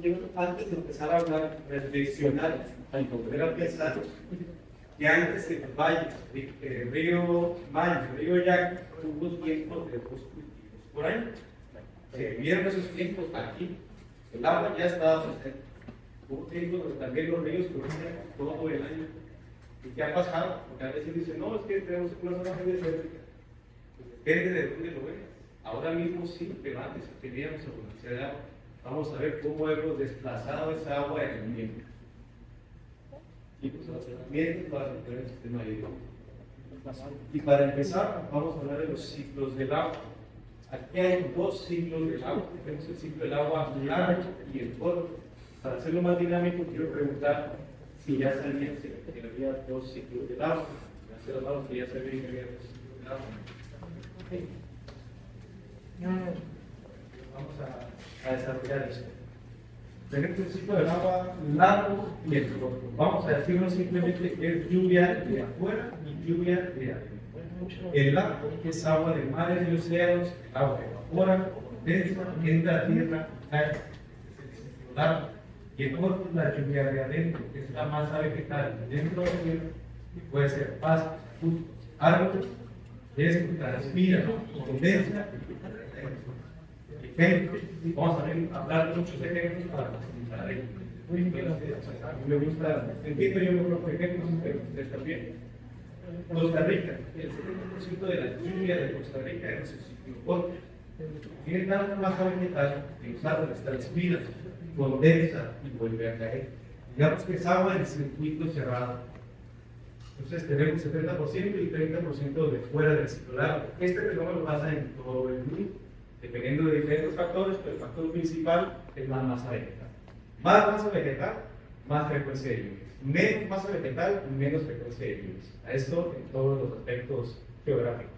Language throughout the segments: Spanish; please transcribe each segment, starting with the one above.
yo antes de empezar a hablar, reflexionar, y volver a pensar que antes de Río Mayo, Río Yaque, hubo tiempos de dos cultivos por año. Se vivieron esos tiempos aquí, el agua ya estaba presente. Hubo tiempos donde también los ríos corrían todo el año. ¿Y qué ha pasado? Porque a veces dicen, no, es que tenemos una zona desértica. Pues depende de dónde lo veas. Ahora mismo sí, pero antes teníamos abundancia de agua. Vamos a ver cómo hemos desplazado esa agua en el tiempo. Y pues los herramientas para recuperar el sistema hídrico. Y para empezar, vamos a hablar de los ciclos del agua. Aquí hay dos ciclos del agua. Tenemos el ciclo del agua largo y el corto. Para hacerlo más dinámico, quiero preguntar si ya sabían que había dos ciclos del agua. Hacer los lados que ya sabían que había dos ciclos del agua. Okay. Vamos a desarrollar esto. Tenemos el ciclo del agua largo y el corto. Vamos a decirlo simplemente que es lluvia de afuera y lluvia de adentro. El largo es agua de mares y océanos, el agua evapora, condensa, entra a tierra, cae. Es el ciclo largo. Y el corto es la lluvia de adentro, que es la masa vegetal dentro de la tierra, que puede ser pastos, arbustos, árboles. Esto transpira, condensa. Vamos a hablar de muchos ejemplos para facilitar esto. Me gusta, entiendo yo mejor por ejemplos, pero ustedes también. Costa Rica, el 70% de la lluvia de Costa Rica es el ciclo corto. Tiene tanta masa vegetal que los árboles transpiran, condensa y vuelve a caer. Digamos que es agua en circuito cerrado. Entonces tenemos 70% y 30% de fuera del ciclo largo. Este fenómeno pasa en todo el mundo, dependiendo de diferentes factores, pero el factor principal es la masa vegetal. Más masa vegetal, más frecuencia de lluvias. Menos masa vegetal, menos frecuencia de lluvias. A esto en todos los aspectos geográficos.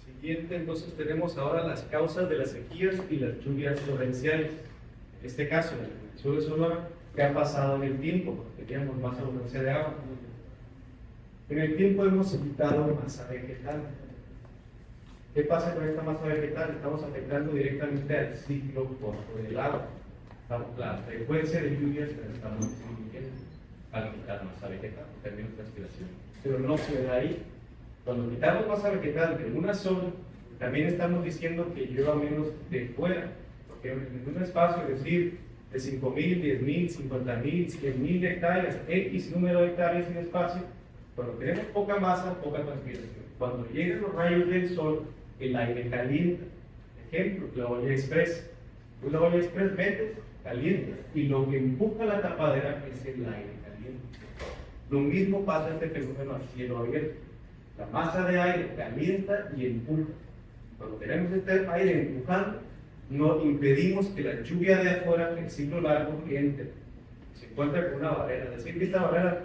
Siguiente, entonces tenemos ahora las causas de las sequías y las lluvias torrenciales. En este caso, en el sur de Sonora, ¿qué ha pasado en el tiempo? Porque teníamos más abundancia de agua. En el tiempo hemos evitado masa vegetal. ¿Qué pasa con esta masa vegetal? Estamos afectando directamente al ciclo corto del agua. La frecuencia de lluvias la estamos disminuyendo al quitar masa vegetal, en términos de transpiración. Pero no queda ahí. Cuando quitamos masa vegetal de una zona, también estamos diciendo que llueva menos de fuera. Porque en un espacio, es decir, de 5.000, 10.000, 50.000, 100.000 hectáreas, X número de hectáreas en espacio, cuando tenemos poca masa, poca transpiración. Cuando llegan los rayos del sol, el aire calienta. Ejemplo, la olla express. Tú la olla express metes, calienta, y lo que empuja la tapadera es el aire caliente. Lo mismo pasa en este fenómeno a cielo abierto. La masa de aire calienta y empuja. Cuando tenemos este aire empujando, no impedimos que la lluvia de afuera, el ciclo largo, entre. Se encuentra con una barrera. Es decir, que esta barrera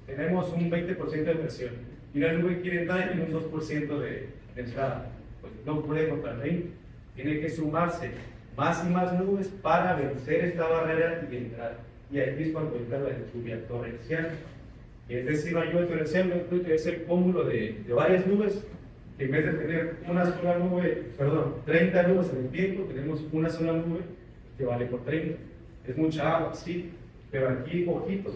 tenemos un 20% de presión y una nube quiere entrar y tiene un 2% de entrada. Pues no podemos también. Tiene que sumarse más y más nubes para vencer esta barrera y entrar. Y ahí es cuando entra la lluvia torrencial. Y es decir, la lluvia torrencial es el cúmulo de varias nubes. En vez de tener una sola nube, 30 nubes en el tiempo, tenemos una sola nube que vale por 30. Es mucha agua, sí, pero aquí, ojitos,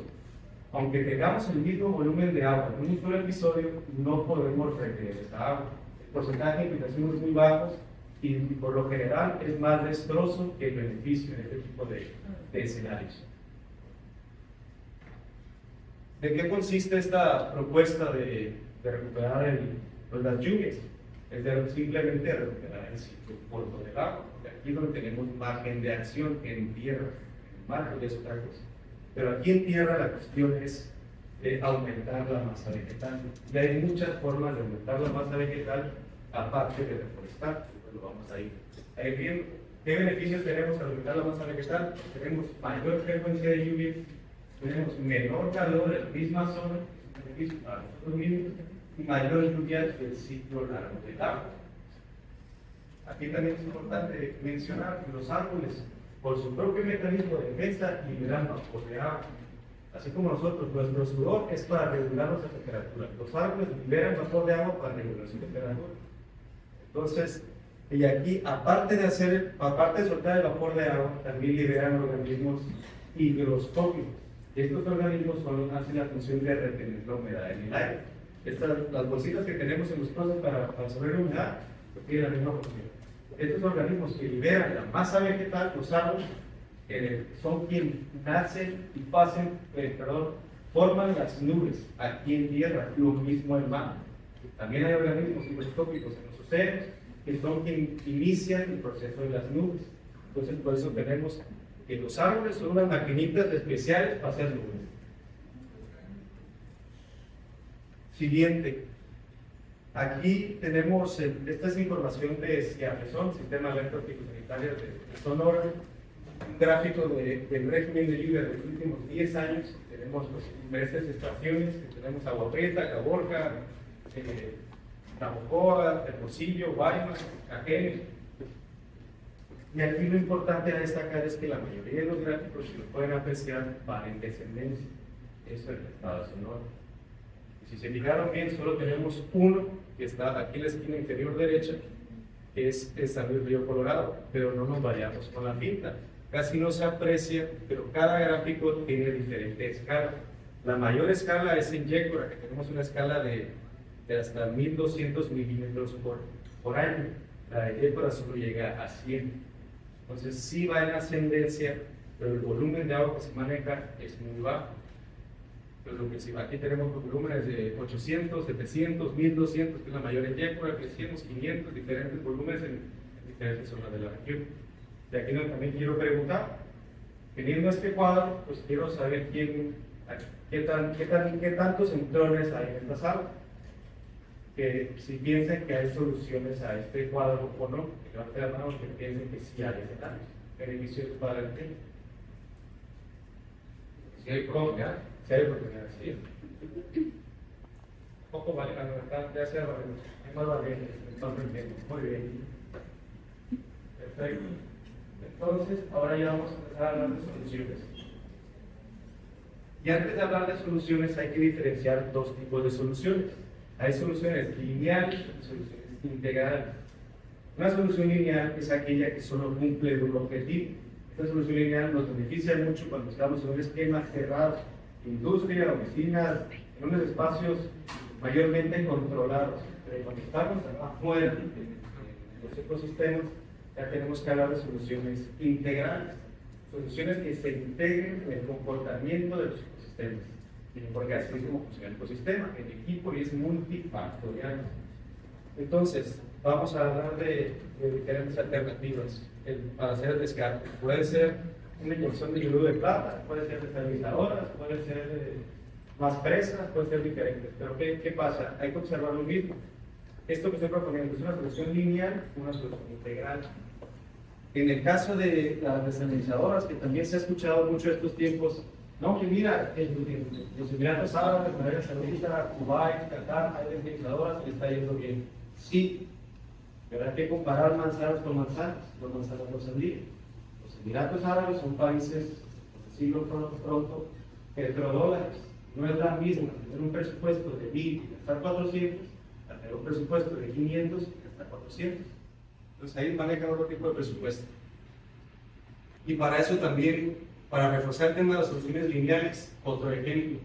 aunque tengamos el mismo volumen de agua en un solo episodio, no podemos retener esa agua. El porcentaje de infiltración es muy bajo y por lo general es más destrozo que el beneficio en este tipo de escenarios. ¿De qué consiste esta propuesta de recuperar las lluvias? Es de simplemente recuperar el ciclo corto del agua, porque aquí es donde tenemos margen de acción en tierra, en el mar es otra cosa. Pero aquí en tierra la cuestión es aumentar la masa vegetal. Y hay muchas formas de aumentar la masa vegetal, aparte de reforestar, pues lo vamos a ir viendo. ¿Qué beneficios tenemos al aumentar la masa vegetal? Tenemos mayor frecuencia de lluvia, tenemos menor calor en la misma zona, beneficios para nosotros mismos, y mayor lluvia del ciclo largo del agua. Aquí también es importante mencionar que los árboles, por su propio mecanismo de defensa, liberan vapor de agua. Así como nosotros, nuestro sudor es para regular nuestra temperatura. Los árboles liberan vapor de agua para regular su temperatura. Entonces, Y aquí, aparte de soltar el vapor de agua, también liberan organismos higroscópicos. Estos organismos hacen la función de retener la humedad en el aire. Las bolsitas que tenemos en los closets para absorber la humedad, pues tienen la misma función. Estos organismos que liberan la masa vegetal, los árboles, son quienes nacen y forman las nubes aquí en tierra, lo mismo en mar. También hay organismos higroscópicos en los océanos que son quienes inician el proceso de las nubes. Entonces, por eso tenemos que los árboles son unas maquinitas especiales para hacer nubes. Siguiente. Aquí tenemos, esta es información de SIAFESON, Sistema de Alertas Fitosanitarias de Sonora, un gráfico del régimen de lluvia de los últimos 10 años. Tenemos diversas estaciones, tenemos Agua Prieta, Caborca, Navojoa, Hermosillo, Guaymas, Cajeme. Y aquí lo importante a destacar es que la mayoría de los gráficos, si lo pueden apreciar, van en descendencia. Eso es el estado de Sonora. Si se fijaron bien, solo tenemos uno que está aquí en la esquina inferior derecha, que es San Luis Río Colorado, pero no nos vayamos con la pinta. Casi no se aprecia, pero cada gráfico tiene diferente escala. La mayor escala es en Yécora, que tenemos una escala de hasta 1200 milímetros por año. La de Yécora solo llega a 100. Entonces sí va en ascendencia, pero el volumen de agua que se maneja es muy bajo. Aquí tenemos volúmenes de 800, 700, 1200, que es la mayor en Yécora, 300, 500, diferentes volúmenes en diferentes zonas de la región. De aquí también quiero preguntar, teniendo este cuadro, pues quiero saber qué tantos entrones hay en esta sala. Que si piensan que hay soluciones a este cuadro o no, que levanten las manos que piensen que sí hay escenarios beneficios para el tema. Si hay oportunidad, sí. Poco vale la verdad, ya sea hay más valientes, muy bien. Perfecto. Entonces, ahora ya vamos a empezar a hablar de soluciones. Y antes de hablar de soluciones, hay que diferenciar dos tipos de soluciones. Hay soluciones lineales y soluciones integrales. Una solución lineal es aquella que solo cumple un objetivo. Esta solución lineal nos beneficia mucho cuando estamos en un esquema cerrado, industria, oficinas, en unos espacios mayormente controlados. Pero cuando estamos afuera de los ecosistemas, ya tenemos que hablar de soluciones integrales, soluciones que se integren en el comportamiento de los ecosistemas. Porque así es como funciona el ecosistema, el equipo y es multifactorial. Entonces, vamos a hablar de diferentes alternativas para hacer el descarte. Puede ser una inyección de yoduro de plata, puede ser estabilizadoras, puede ser más presas, puede ser diferentes. Pero ¿qué pasa? Hay que observar lo mismo. Esto que estoy proponiendo es una solución lineal, una solución integral. En el caso de las dessalinizadoras, que también se ha escuchado mucho estos tiempos, no, que mira, los Emiratos Árabes, Arabia Saudita, Kuwait, Qatar, hay dessalinizadoras y está yendo bien. Sí, pero hay que comparar manzanas con manzanas, no manzanas con sandías. Los Emiratos Árabes son países, siglo pronto, petrodólares. No es la misma tener un presupuesto de 1000 y gastar 400, a tener un presupuesto de 500 y gastar 400. Entonces ahí manejan otro tipo de presupuesto. Y para eso también, para reforzar el tema de las soluciones lineales, otro ejemplo.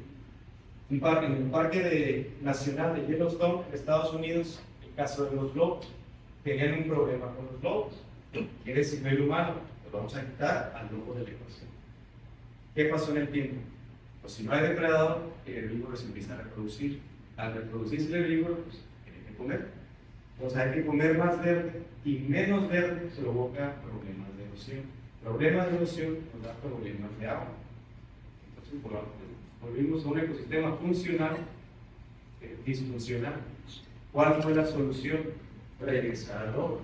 En el Parque Nacional de Yellowstone, en Estados Unidos, el caso de los lobos, tenían un problema con los lobos. Quiere decir el humano, lo vamos a quitar al lobo de la ecuación. ¿Qué pasó en el tiempo? Pues si no hay depredador, el herbívoro se empieza a reproducir. Al reproducirse el herbívoro, pues tiene que comer. Entonces hay que comer más verde y menos verde provoca problemas de erosión. Problemas de erosión nos da problemas de agua. Entonces volvimos a un ecosistema funcional disfuncional. ¿Cuál fue la solución? Regresar al oro.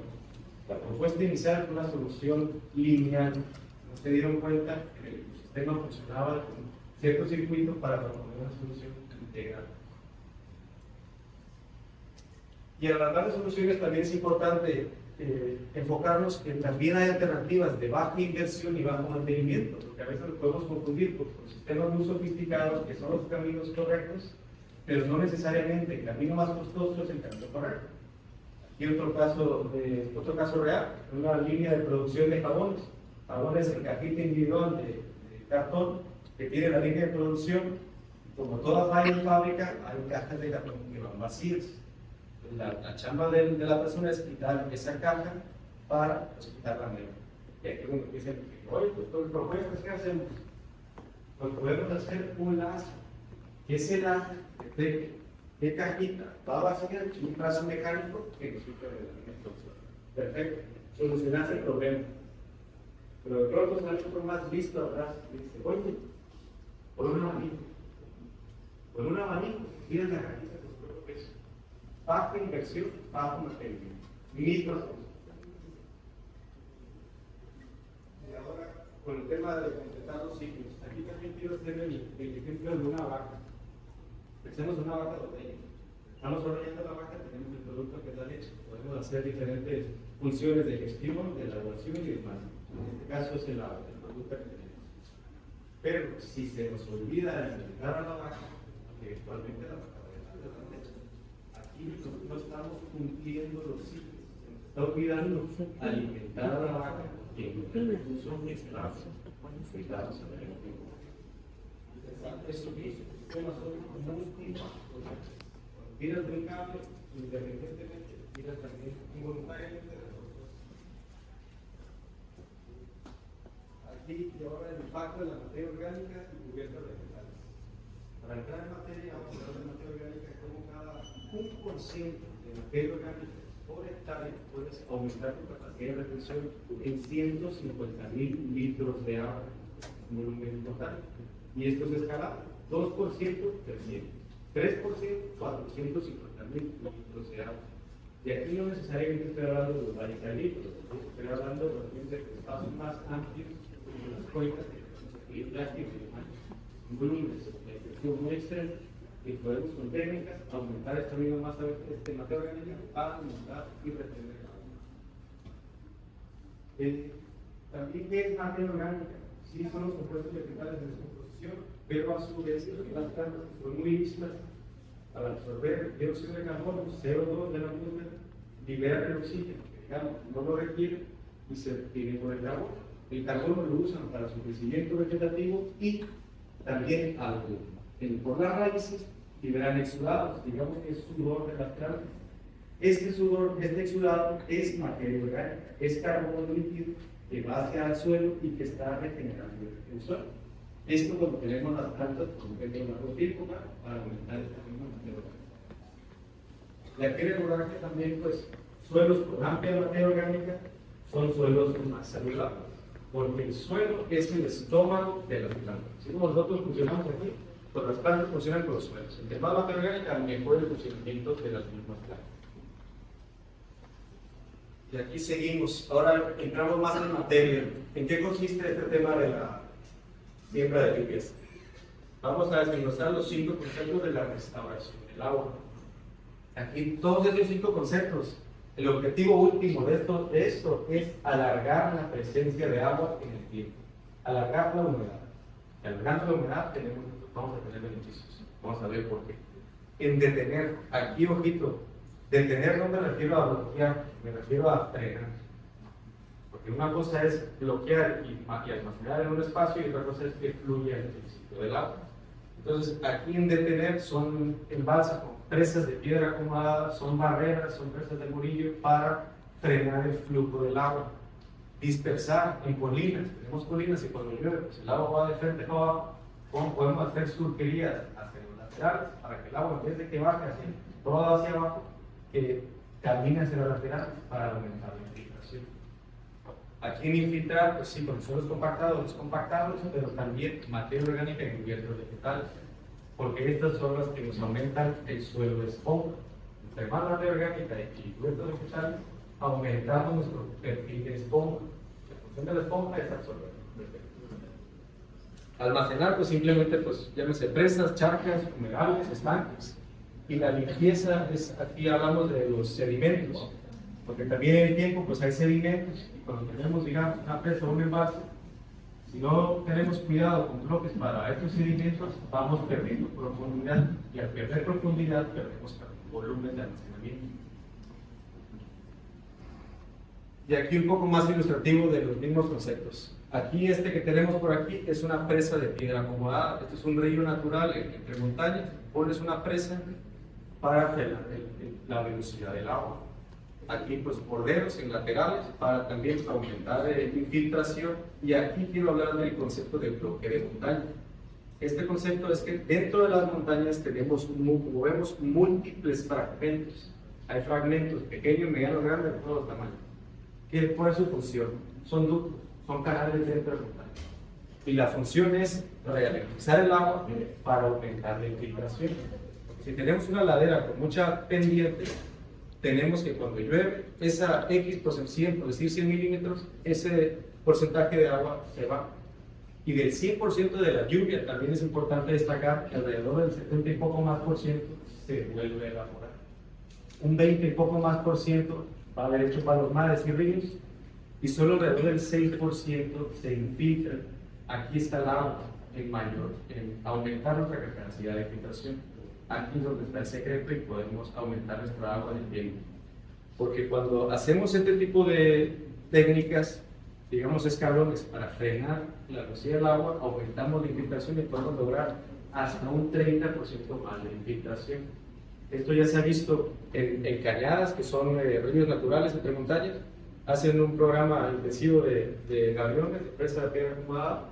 La propuesta inicial fue una solución lineal. ¿No se dieron cuenta que el ecosistema funcionaba con cierto circuito para proponer una solución integral? Y al hablar de soluciones también es importante enfocarnos que también hay alternativas de baja inversión y bajo mantenimiento, porque a veces lo podemos confundir con sistemas muy sofisticados que son los caminos correctos, pero no necesariamente el camino más costoso es el camino correcto. Y otro caso real, una línea de producción de jabones en cajita individual de cartón, que tiene la línea de producción. Como toda falla en fábrica, hay cajas de cartón que van vacías. La chamba de la persona es quitar esa caja para quitar la nueva. Y aquí uno dice, oye, doctor, propuestas, ¿qué hacemos? Pues podemos hacer un lazo. ¿Qué es el lazo? ¿Qué cajita? Va vacía, un brazo mecánico que nos quita el elemento. Perfecto. Solucionaste el problema. Pero de pronto sale otro más listo atrás y dice, oye, por un abanico. Con un abanico, tiras la cajita con su propio peso. Baja inversión, bajo mantenimiento. Mismas cosas. Y ahora, con el tema de completar los ciclos, aquí también quiero hacer el ejemplo de una vaca. Pensemos en una vaca botella. Estamos ordeñando la vaca, tenemos el producto que es la leche. Podemos hacer diferentes funciones de gestión, de elaboración y demás. En este caso es el producto que tenemos. Pero si se nos olvida alimentar a la vaca, que actualmente la vaca de la leche, aquí no estamos cumpliendo los ciclos. Se nos está olvidando alimentar a la vaca, que incluso esclavos, cuidados a la gente. Esto mismo, sistemas son muy importantes. Tiras de un cable, independientemente, tiras también involuntariamente de los dos. Aquí y ahora el impacto de la materia orgánica y cubiertas vegetales. Para entrar en materia, vamos a hablar de materia orgánica, como cada 1% de materia orgánica por hectárea puedes aumentar tu capacidad de retención en 150.000 litros de agua, volumen total. Y esto es escalable. 2%, 300. 3%, 450.000 litros de agua. Y aquí no necesariamente estoy hablando de los litros, estoy hablando de espacios más amplios, de las cuencas, y plásticos y volúmenes de efecto muy extremo, que podemos con técnicas aumentar esta misma masa de materia orgánica para aumentar y retener el agua. También, ¿qué es materia orgánica? Sí, son los compuestos vegetales de descomposición, pero a su vez las plantas son muy listas para absorber dióxido de carbono, CO2 de la atmósfera, liberan el oxígeno, que digamos no lo requieren y se tiene por el carbono. El carbono lo usan para su crecimiento vegetativo y también por las raíces liberan exudados, digamos que es sudor de las plantas. Este sudor, este exudado es materia orgánica, es carbono líquido que va hacia el suelo y que está regenerando el suelo. Esto cuando tenemos las plantas con un pequeño agrotípica para aumentar esta misma materia orgánica. Y aquí recordar que también, pues, suelos con amplia materia orgánica son suelos más saludables, porque el suelo es el estómago de las plantas. Así como nosotros funcionamos aquí, pues las plantas funcionan con los suelos. Entre más materia orgánica, mejor el funcionamiento de las mismas plantas. Y aquí seguimos. Ahora entramos más en materia. ¿En qué consiste este tema de la siembra de lluvias? Vamos a desglosar los 5 conceptos de la restauración del agua. Aquí todos estos 5 conceptos, el objetivo último de esto es alargar la presencia de agua en el tiempo, alargar la humedad. Y alargando la humedad vamos a tener beneficios. Vamos a ver por qué. En detener, aquí ojito, detener no me refiero a bloquear, me refiero a frenar. Porque una cosa es bloquear y almacenar en un espacio y otra cosa es que fluya en el sitio del agua. Entonces, aquí en detener son embalses con presas de piedra acomodada, son barreras, son presas de murillo para frenar el flujo del agua. Dispersar en colinas, tenemos colinas y cuando llueve, pues el agua va de frente para abajo. ¿Cómo podemos hacer surquerías hacia los laterales para que el agua, en vez de que baje así, todo hacia abajo, que camine hacia los laterales para aumentar la infiltración? Aquí en infiltrar, pues sí, con suelos compactados, pero también materia orgánica en cubiertos vegetales, porque estas son las que nos aumentan el suelo de esponja. Entre más materia orgánica y cubiertos vegetales, aumentamos nuestro perfil de esponja. La función de la esponja es absorber. Almacenar, pues simplemente, pues llámese presas, charcas, humedales, estanques. Y la limpieza es, aquí hablamos de los sedimentos, porque también en el tiempo pues hay sedimentos y cuando tenemos, digamos, una presa o un embalse, si no tenemos cuidado con bloques para estos sedimentos, vamos perdiendo profundidad y al perder profundidad perdemos volumen de almacenamiento. Y aquí un poco más ilustrativo de los mismos conceptos. Aquí este que tenemos por aquí es una presa de piedra acomodada. Este es un río natural entre montañas. Pones una presa para frenar la velocidad del agua. Aquí pues borderos en laterales para también aumentar infiltración. Y aquí quiero hablar del concepto de bloque de montaña. Este concepto es que dentro de las montañas tenemos, como vemos, múltiples fragmentos. Hay fragmentos pequeños, medianos, grandes, de todos los tamaños. ¿Cuál es su función? Son ductos, son canales dentro de la montaña. Y la función es ralentizar el agua para aumentar la infiltración. Porque si tenemos una ladera con mucha pendiente, tenemos que cuando llueve, esa X por 100, por decir 100 milímetros, ese porcentaje de agua se va. Y del 100% de la lluvia, también es importante destacar que alrededor del 70 y poco más por ciento se vuelve a evaporar. Un 20 y poco más por ciento va derecho para los mares y ríos, y solo alrededor del 6% se infiltra. Aquí está el agua en aumentar nuestra capacidad de infiltración. Aquí es donde está el secreto y podemos aumentar nuestra agua en el tiempo. Porque cuando hacemos este tipo de técnicas, digamos escalones, para frenar la velocidad del agua, aumentamos la infiltración y podemos lograr hasta un 30% más de infiltración. Esto ya se ha visto en cañadas, que son ríos naturales entre montañas. Hacen un programa intensivo de gaviones, de presa de piedra acomodada.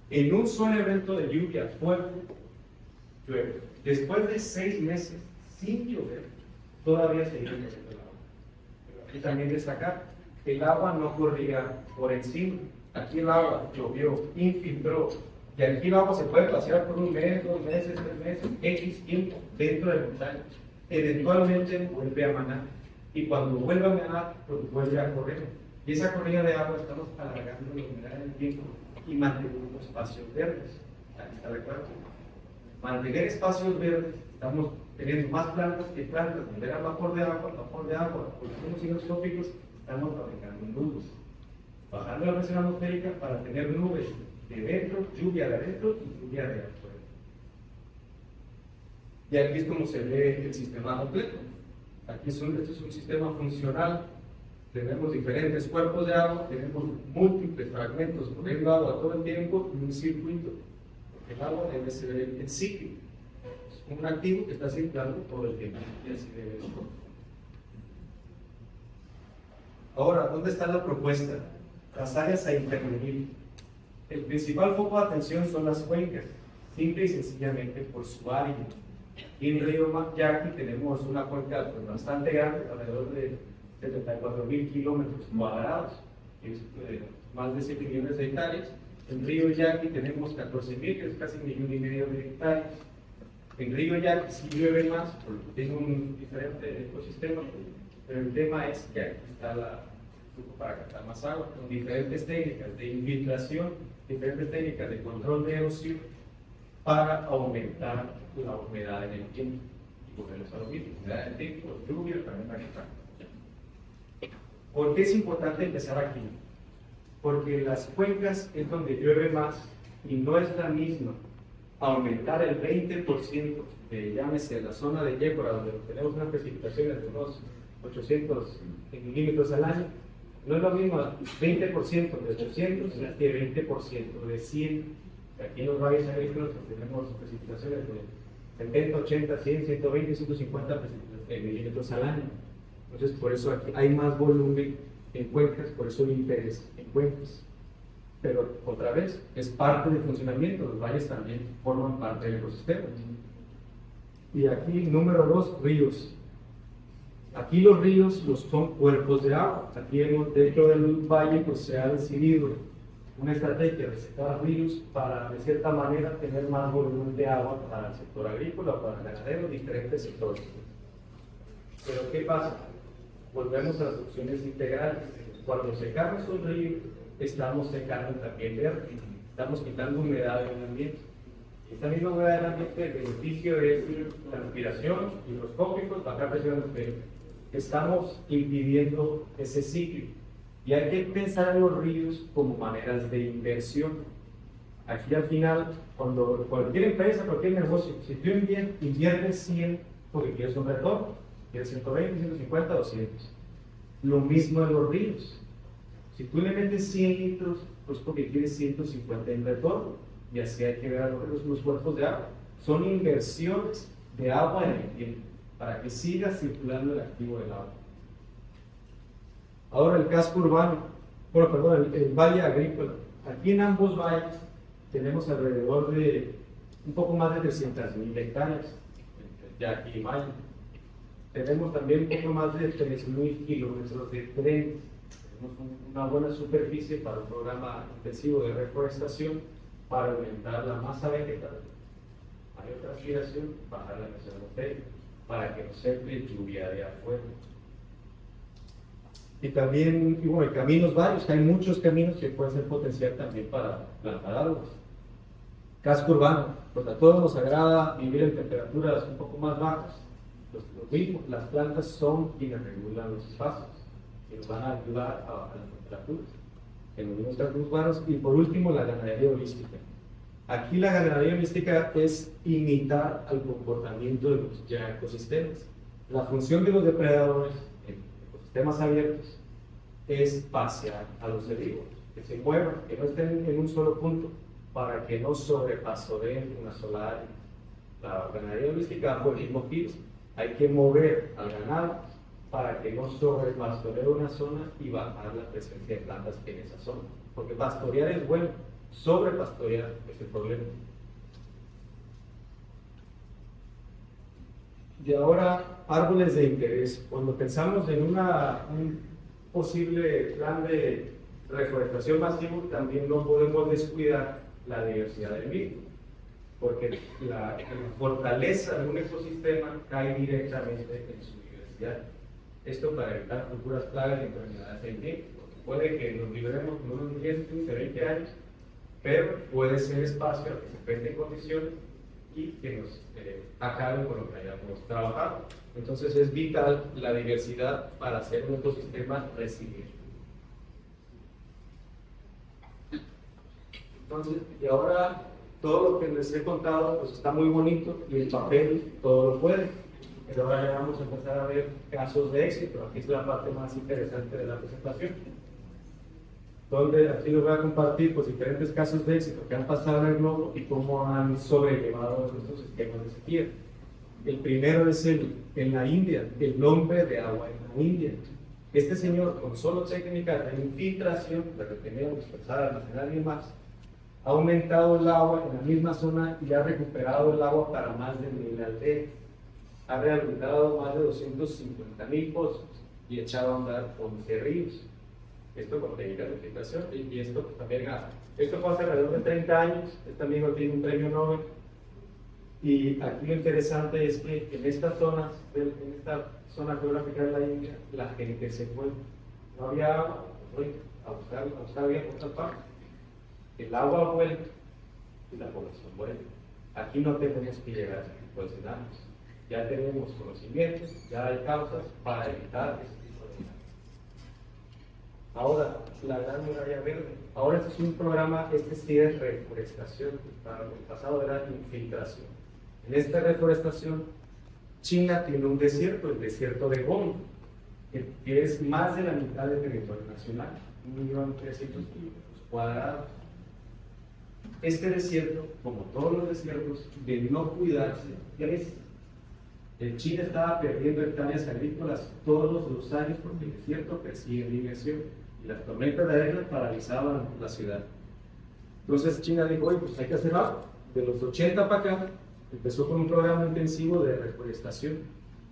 En un solo evento de lluvia fuerte, llueve. Después de 6 meses sin llover, todavía seguimos haciendo el agua. Y también destacar, el agua no corría por encima. Aquí el agua llovió, infiltró. Y aquí el agua se puede pasear por un mes, 2 meses, 3 meses, X tiempo dentro de la montaña. Eventualmente vuelve a manar. Y cuando vuelve a manar, pues vuelve a correr. Y esa corrida de agua estamos alargando la humedad del tiempo y manteniendo espacios verdes. Aquí está la clave. Mantener espacios verdes, estamos teniendo más plantas que plantas, liberar vapor de agua, porque somos higroscópicos, estamos fabricando nubes. Bajando la presión atmosférica para tener nubes de dentro, lluvia de adentro y lluvia de afuera. Y aquí es como se ve el sistema completo. Aquí esto es un sistema funcional. Tenemos diferentes cuerpos de agua, tenemos múltiples fragmentos corriendo agua todo el tiempo en un circuito. El agua debe ser el ciclo. Es un activo que está circulando todo el tiempo. Y así debe ser. Ahora, ¿dónde está la propuesta? Las áreas a intervenir. El principal foco de atención son las cuencas, simple y sencillamente por su área. Aquí en Río Yaqui tenemos una cuenca bastante grande, alrededor de 74.000 kilómetros cuadrados, que es más de 7 millones de hectáreas. En Río Yaqui tenemos 14.000, que es casi 1,5 millones de hectáreas. En Río Yaqui sí llueve más, porque tiene un diferente ecosistema, pero el tema es que aquí está la para captar más agua, con diferentes técnicas de infiltración, diferentes técnicas de control de erosión para aumentar la humedad en el tiempo. Y volvemos a lo mismo, humedad en el tiempo, lluvia, también para captar. ¿Por qué es importante empezar aquí? Porque las cuencas es donde llueve más y no es la misma aumentar el 20% de, llámese, la zona de Yécora, donde tenemos unas precipitaciones de unos 800 milímetros al año. No es lo mismo 20% de 800 que 20% de 100. Aquí en los valles agrícolas tenemos precipitaciones de 70, 80, 100, 120, 150 milímetros al año. Entonces, por eso aquí hay más volumen en cuencas, por eso el interés en cuencas. Pero, otra vez, es parte del funcionamiento. Los valles también forman parte del ecosistema. Y aquí, número 2, ríos. Aquí los ríos son cuerpos de agua. Aquí dentro del valle pues, se ha decidido una estrategia de secar ríos para de cierta manera tener más volumen de agua para el sector agrícola, para el ganadero, diferentes sectores. Pero ¿qué pasa? Volvemos a las opciones integrales. Cuando secamos un río, estamos secando también verde, estamos quitando humedad en el ambiente. Esta misma humedad del ambiente, el beneficio es transpiración, higroscópicos, bajar presión atmosférica. Estamos impidiendo ese ciclo. Y hay que pensar en los ríos como maneras de inversión. Aquí al final, cuando cualquier empresa, cualquier negocio, si tú inviertes 100 porque quieres un retorno, quieres 120, 150, 200. Lo mismo de los ríos. Si tú le metes 100 litros, pues porque quieres 150 en retorno. Y así hay que ver a los cuerpos de agua. Son inversiones de agua en el tiempo, para que siga circulando el activo del agua. Ahora el casco urbano, bueno, perdón, el valle agrícola. Aquí en ambos valles tenemos alrededor de un poco más de 300,000 hectáreas, ya aquí en valle. Tenemos también un poco más de 3,000 kilómetros de trenes. Tenemos una buena superficie para un programa intensivo de reforestación para aumentar la masa vegetal. Hay otra aspiración, bajar la presión atmosférica, para que no entre lluvia de afuera. Y también, y bueno, hay caminos varios, hay muchos caminos que pueden ser potencial también para plantar árboles. Casco urbano, pues a todos nos agrada vivir en temperaturas un poco más bajas. Lo mismo, las plantas son quienes regulan los espacios, que nos van a ayudar a bajar las temperaturas en los mismos cascos urbanos. Y por último, la ganadería holística. Aquí la ganadería holística es imitar al comportamiento de los ya ecosistemas. La función de los depredadores en ecosistemas abiertos es pasear a los herbívoros, que se muevan, que no estén en un solo punto, para que no sobrepastoreen una sola área. La ganadería holística bajo el mismo giro. Hay que mover al ganado para que no sobrepastoree una zona y bajar la presencia de plantas en esa zona. Porque pastorear es bueno, sobrepastorear es el problema. Y ahora, árboles de interés. Cuando pensamos en un posible plan de reforestación masivo, también no podemos descuidar la diversidad del mismo, porque la fortaleza de un ecosistema cae directamente en su diversidad. Esto para evitar futuras plagas y enfermedades en tiempo, porque puede que nos libremos en unos 10, 15, 20 años, pero puede ser espacio a que se presten condiciones y que nos acaben con lo que hayamos trabajado. Entonces es vital la diversidad para hacer un ecosistema resiliente. Entonces, y ahora todo lo que les he contado pues está muy bonito y el papel todo lo puede. Pero ahora ya vamos a empezar a ver casos de éxito. Aquí es la parte más interesante de la presentación, donde aquí les voy a compartir pues, diferentes casos de éxito que han pasado en el globo y cómo han sobrellevado estos sistemas de sequía. El primero es en la India, el nombre de agua en la India. Este señor, con solo técnicas de infiltración, de retener, dispersar, almacenar y demás, ha aumentado el agua en la misma zona y ha recuperado el agua para más de 1,000 aldeas. Ha rehabilitado más de 250,000 pozos y echado a andar 11 ríos. Esto con técnicas de filtración y esto pues, también esto fue hace alrededor de 30 años. Este amigo tiene un premio Nobel. Y aquí lo interesante es que en esta zona geográfica de la India, la gente se fue. No había agua, fue a buscar bien por otra parte. El agua vuelve y la población vuelve. Aquí no tenemos que llegar a ese tipo de escenarios. Ya tenemos conocimientos, ya hay causas para evitar ese tipo de escenarios. Ahora, la Gran Muralla Verde. Ahora este es un programa, este sí es reforestación. El pasado era infiltración. En esta reforestación, China tiene un desierto, el desierto de Gong, que es más de la mitad del territorio nacional, 1.300,000 kilómetros cuadrados. Este desierto, como todos los desiertos, de no cuidarse, crece. China estaba perdiendo hectáreas agrícolas todos los años porque el desierto crecía en dimensión y las tormentas de arena paralizaban la ciudad. Entonces China dijo, oye, pues hay que hacer algo. De los 80 para acá, empezó con un programa intensivo de reforestación.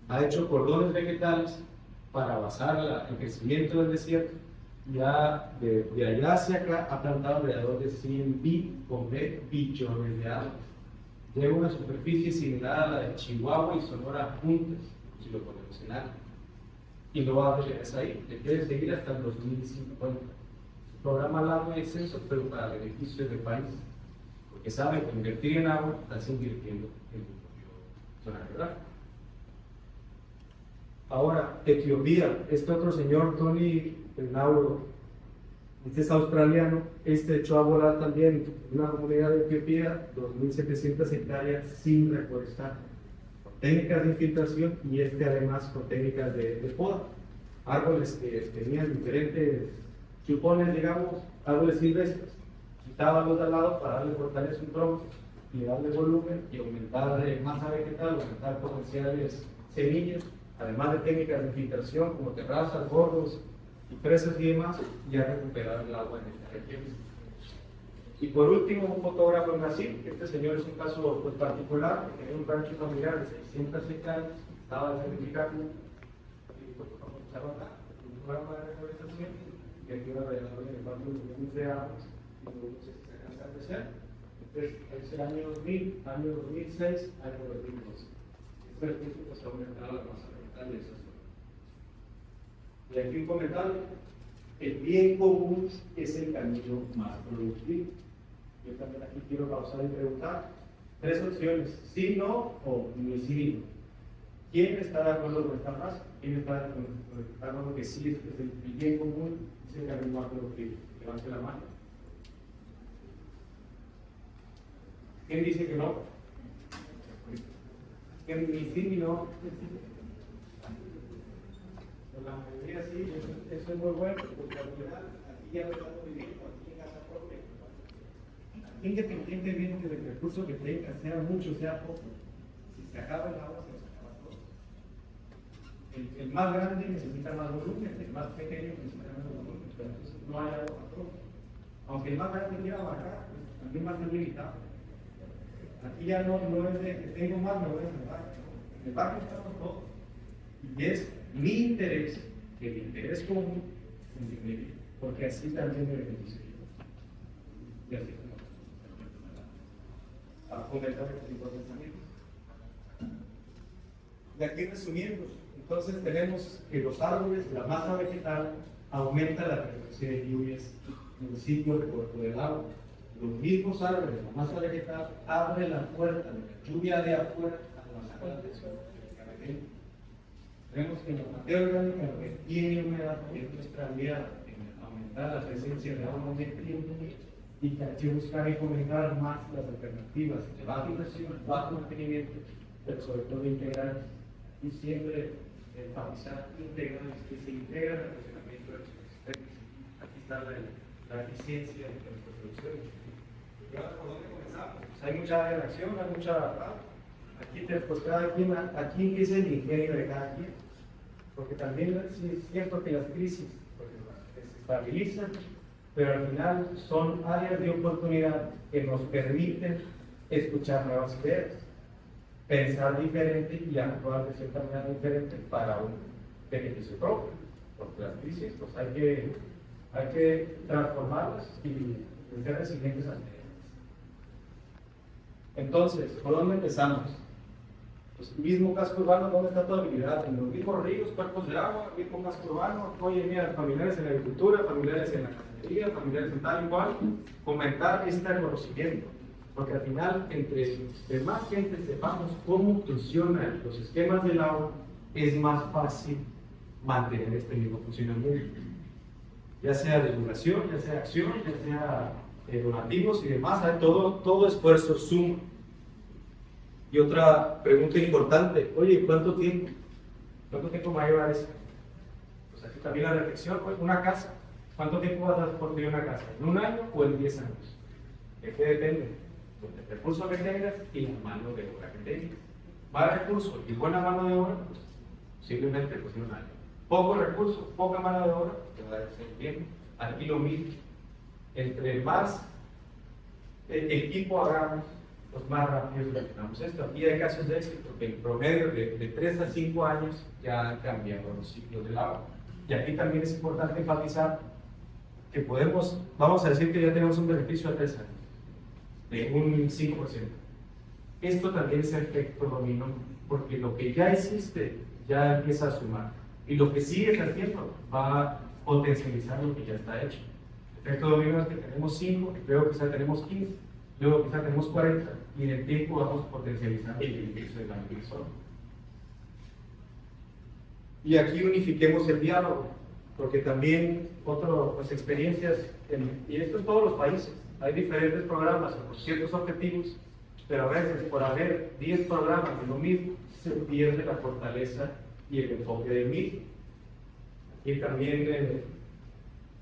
Ha hecho cordones vegetales para basar el crecimiento del desierto. Ya de allá hacia acá ha plantado alrededor de 100 billones de árboles. Lleva una superficie similar a la de Chihuahua y Sonora juntas, si lo ponemos en algo. Y no va a dejar ahí, le quiere seguir hasta el 2050. Un programa largo y extenso, pero para beneficio del país. Porque sabe que invertir en agua, estás invirtiendo en tu propio zona geográfica. Ahora, Etiopía, este otro señor, Tony Nauro, este es australiano, este echó a volar también una comunidad de Etiopía, 2.700 hectáreas sin reforestar, con técnicas de infiltración y además con técnicas de poda. árboles que tenían diferentes chupones, digamos, árboles silvestres, quitaban los de al lado para darle fortaleza a un tronco y darle volumen y aumentar masa vegetal, aumentar potenciales semillas, además de técnicas de filtración como terrazas, gordos y presas y demás, ya recuperar el agua en esta región. Y por último, un fotógrafo en Brasil, que este señor es un caso pues, particular, que tenía un rancho familiar de 600 hectáreas, estaba certificado, y pues comenzaron un programa de reforestación, que aquí alrededor de 4 millones de árboles, y no sé si se alcanza a crecer. Entonces, es el año 2000, año 2006, año 2012. Este recurso pues, ha aumentado la masa vegetal de esas zonas. Y aquí un comentario: el bien común es el camino más productivo. Yo también aquí quiero pausar y preguntar. 3 opciones: sí, no o ni sí, no. ¿Quién está de acuerdo con esta frase? ¿Quién está de acuerdo con que sí es el bien común es el camino más productivo? Levante la mano. ¿Quién dice que no? ¿Quién ni sí ni no? La mayoría sí, eso es muy bueno, porque al final aquí ya lo estamos viviendo, aquí en casa propia. Independientemente del recurso que tenga, sea mucho, sea poco, si se acaba el agua, se nos acaba todo. El más grande necesita más volumen, el más pequeño necesita menos volumen, pero entonces no hay agua para todo. Aunque el más grande quiera bajar, pues también va a ser limitado. Aquí ya no es de que tengo más, me voy a salvar. En el barrio estamos todos. Y es mi interés, que el interés común, porque así también me beneficio. Y así como a fomentar este tipo de pensamientos. Y aquí resumiendo, entonces tenemos que los árboles, la masa vegetal, aumenta la frecuencia de lluvias en el ciclo de corto del agua. Los mismos árboles, la masa vegetal, abre la puerta de la lluvia de afuera a la fuente de sol. Vemos que la materia orgánica lo que tiene humedad es nuestra aliada en aumentar la presencia de agua en el clima y que hay que buscar y fomentar más las alternativas de baja inversión, bajo mantenimiento, pero sobre todo integrar y siempre enfatizar integrales que se integran al funcionamiento de los sistemas. Aquí está la eficiencia de nuestra producción. ¿Y ahora por dónde comenzamos? Pues hay mucha reacción, hay mucha. Aquí, pues cada quien, aquí es el ingenio de cada quien, porque también es cierto que las crisis se estabilizan, pero al final son áreas de oportunidad que nos permiten escuchar nuevas ideas, pensar diferente y actuar de cierta manera diferente para un beneficio propio, porque las crisis pues hay que transformarlas y ser resilientes ante ellas. Entonces, ¿por dónde empezamos? Pues el mismo casco urbano, ¿dónde está toda habilidad? En los mismos ríos, cuerpos de agua, el mismo casco urbano. Oye, mira, familiares en la agricultura, familiares en la ganadería, familiares en tal y cual. Fomentar este conocimiento, porque al final, entre más gente sepamos cómo funcionan los esquemas del agua, es más fácil mantener este mismo funcionamiento. Ya sea divulgación, ya sea acción, ya sea donativos y demás, todo esfuerzo suma. Y otra pregunta importante: oye, ¿cuánto tiempo me va a llevar eso? Pues aquí también la reflexión: una casa, ¿cuánto tiempo vas a construir una casa? ¿En un año o en 10 años? ¿De qué depende? Pues del recurso que tengas y la mano de obra que tengas. Más recursos y buena mano de obra, pues simplemente pues en un año. Poco recurso, poca mano de obra, te va a decir bien. Aquí lo mismo. Entre más equipo hagamos, pues más rápido solucionamos esto. Aquí hay casos de éxito, que en promedio de 3 a 5 años ya han cambiado los ciclos del agua. Y aquí también es importante enfatizar que vamos a decir que ya tenemos un beneficio a 3 años, de un 5%. Esto también es efecto dominó, porque lo que ya existe ya empieza a sumar. Y lo que sigues haciendo va a potencializar lo que ya está hecho. El efecto dominó es que tenemos 5, luego quizá tenemos 15, luego quizá tenemos 40, y en el tiempo vamos potencializando el beneficio de la misma. Y aquí unifiquemos el diálogo, porque también otras experiencias, y esto en todos los países, hay diferentes programas con ciertos objetivos, pero a veces por haber 10 programas de lo mismo, se pierde la fortaleza y el enfoque del mismo. y también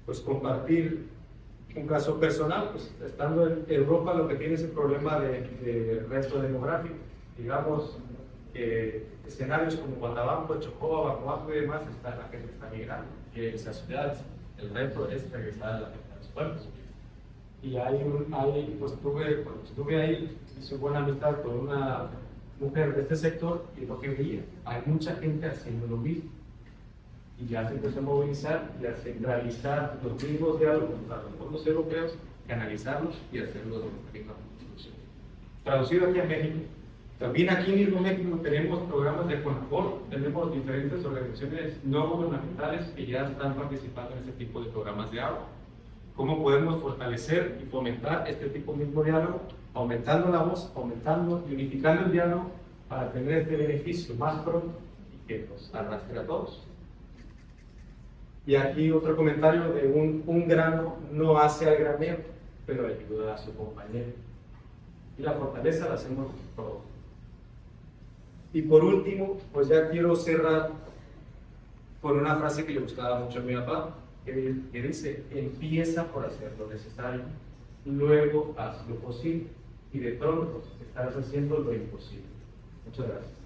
pues compartir un caso personal, pues estando en Europa lo que tiene es el problema de resto demográfico, digamos, escenarios como Guatabampo, Chocó, Bacoaco y demás, la gente está migrando, y en esas ciudades el reto es regresar a los pueblos. Y pues cuando estuve ahí, hice buena amistad con una mujer de este sector y lo que veía, hay mucha gente haciendo lo mismo. Y ya se empezó a movilizar y a centralizar los mismos diálogos para los fondos europeos, canalizarlos y hacerlos de una misma solución. Traducido aquí a México, también aquí mismo en México tenemos programas de CONAFOR, tenemos diferentes organizaciones no gubernamentales que ya están participando en este tipo de programas de agua. ¿Cómo podemos fortalecer y fomentar este tipo mismo de diálogo? Aumentando la voz, aumentando y unificando el diálogo para tener este beneficio más pronto y que nos arrastre a todos. Y aquí otro comentario de un grano no hace al granero, pero ayuda a su compañero. Y la fortaleza la hacemos todos. Y por último, pues ya quiero cerrar con una frase que le gustaba mucho a mi papá, que dice: empieza por hacer lo necesario, luego haz lo posible, y de pronto estarás haciendo lo imposible. Muchas gracias.